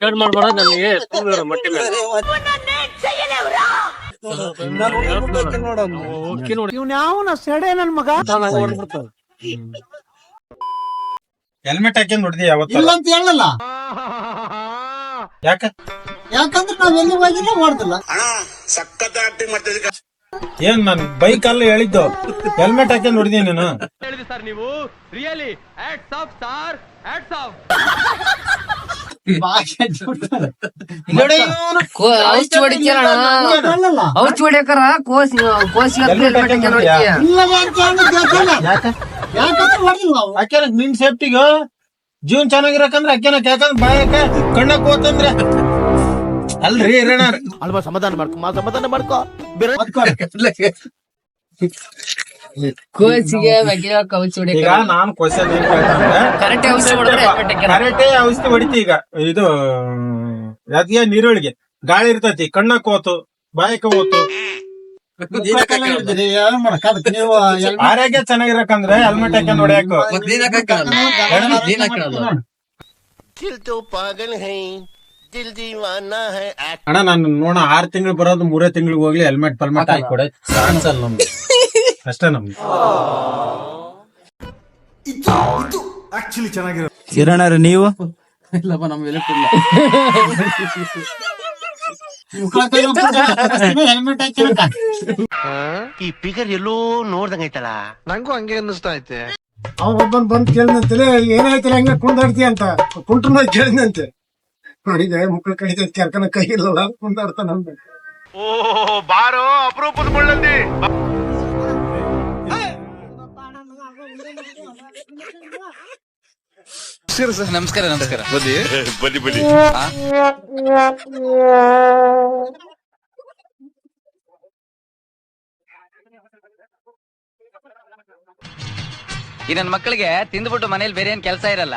ಕೇಳ್ ಮಾಡ್ಬೇಡ ನನಗೆ ತುಂಬಿರೋ ಮಟ್ಟಿ ಮೇಲೆ ಇವ್ನ ಯಾವನ ಸೆಡೆ ನನ್ ಮಗ ಹೆಲ್ಮೆಟ್ ಹಾಕ್ಯಂಡ್ ಹೊಡ್ದಿ ಯಾವತ್ತ ಇಲ್ಲ ಅಂತ ಹೇಳಲ್ಲ. ಯಾಕ ಯಾಕಂದ್ರೆ ನಾವ್ ಎಲ್ಲಿ ಹೋಗಿಲ್ಲ ಮಾಡ್ತಿಲ್ಲ. ಏನ್ ನನ್ ಬೈಕ್ ಅಲ್ಲ ಹೇಳಿದ್ದು ಹೆಲ್ಮೆಟ್ ಹಾಕ್ಯಂಡ್ ಹೊಡ್ದಿ ನೀನು ಸರ್ ನೀವು really hats off sir hats off. ಔಷಧಿ ಹೊಡಿಕ್ಯಾರ ಔಷಧಿ ಹೊಡಿಯಕಾರ ಕೋಸಿ ಹೆಲ್ಮೆಟ್ ಹಾಕ್ಯಂಡ್ ಹೊಡ್ದ್ಯಾ? ಇಲ್ಲ ಅಂತ ಹೇಳಿಲ್ಲ. ಯಾಕಂದ್ರೆ ಹೊಡಿಲ್ಲ ನಾವು. ಹಾಕ್ಯಾರ ನಿನ್ ಸೇಫ್ಟಿಗ ಜೀವನ್ ಚೆನ್ನಾಗಿರಕಂದ್ರ ಹಾಕ್ಯಾನಕ್ ಯಾಕಂದ್ರ ಬಾಯಕ ಕಣ್ಣಕ್ ಹೋತಂದ್ರೆ ಅಲ್ರಿ ಹಿರಣ್ಣ ಅಲ್ವಾ ಸಮಾಧಾನ ಮಾಡ್ಕೊ ಕೋಸಿಗೆ ಬಗೆಯಾಕ ಔಷಧಿ ಈಗ ಹೊಡಿಯಕಾರ ನಾನ್ ಕ್ವಶನ್ ಏನ್ ಕೇಳ್ತಂದ್ರೆ ಕರೆಕ್ಟ್ ಔಷಧಿ ಹೊಡೆದ್ರೆ ಹೆಲ್ಮೆಟ್ ಹಾಕ್ಯಾರ. ಕರೆಕ್ಟೇ ಔಷಧಿ ಹೊಡಿತಿ ಈಗ ಇದು ಅದ್ಗೆ ನೀರೊಳಗೆ ಗಾಳಿ ಇರ್ತೈತಿ ಕಣ್ಣಕ್ ಹೋತು ಬಾಯಕ ಹೋತು ಏನ್ ಮಾಡಕ್ ಅದಕ್ಕೆ ನೀವು ಆರೋಗ್ಯ ಚೆನ್ನಾಗಿರಕಂದ್ರೆ ಹೆಲ್ಮೆಟ್ ಹಾಕ್ಯಂಡ್ ಹೊಡ್ಯಾಕ ಅಣ್ಣ ನಾನು ನೋಡ 6 ತಿಂಗಳು ಬರೋದು 3 ತಿಂಗಳಿಗೆ ಹೋಗ್ಲಿ ಹೆಲ್ಮೆಟ್ ಪಲ್ಮೆಟ್ ಹಾಕಿ ಕೊಡ ಅನ್ಸಲ್ ನಮ್ಗೆ ಅಷ್ಟೇ ನಮ್ಗೆ ಕಿರಣ್ ನೀವು ಹೆಲ್ಮೆಟ್ ಹಾಕಿರಕ ಈ ಫಿಗರ್ ಎಲ್ಲೋ ನೋಡ್ದಂಗೈತಲ್ಲ. ನಂಗೂ ಹಂಗೆ ಅನ್ನಿಸ್ತಾ ಐತೆ. ಅವ ಒಬ್ಬನ್ ಬಂದ್ ಕೇಳಿದಂತೆ ಏನಾಯ್ತಲ್ಲ ಹಂಗ ಕುಂದಾಡ್ತಿ ಅಂತ ಕುಂಟ್ರನ್ನ ಕೇಳಿದಂತೆ ನೋಡಿದೆ ಮುಕ್ಳು ಕೈದ ಕೆರ್ಕನ ಕೈ ಇಲ್ಲಲ್ಲ ಕುಂದಾಡ್ತಾನ ಅಂದ. ಓ ಬಾರೋ ಅಪರೂಪದ ಮುಳ್ಳಂದಿ. ನಮಸ್ಕಾರ ಬನ್ನಿ ಬನ್ನಿ. ಈ ನನ್ ಮಕ್ಕಳಿಗೆ ತಿಂದ್ಬಿಟ್ಟು ಮನೇಲಿ ಬೇರೆ ಏನ್ ಕೆಲಸ ಇರಲ್ಲ.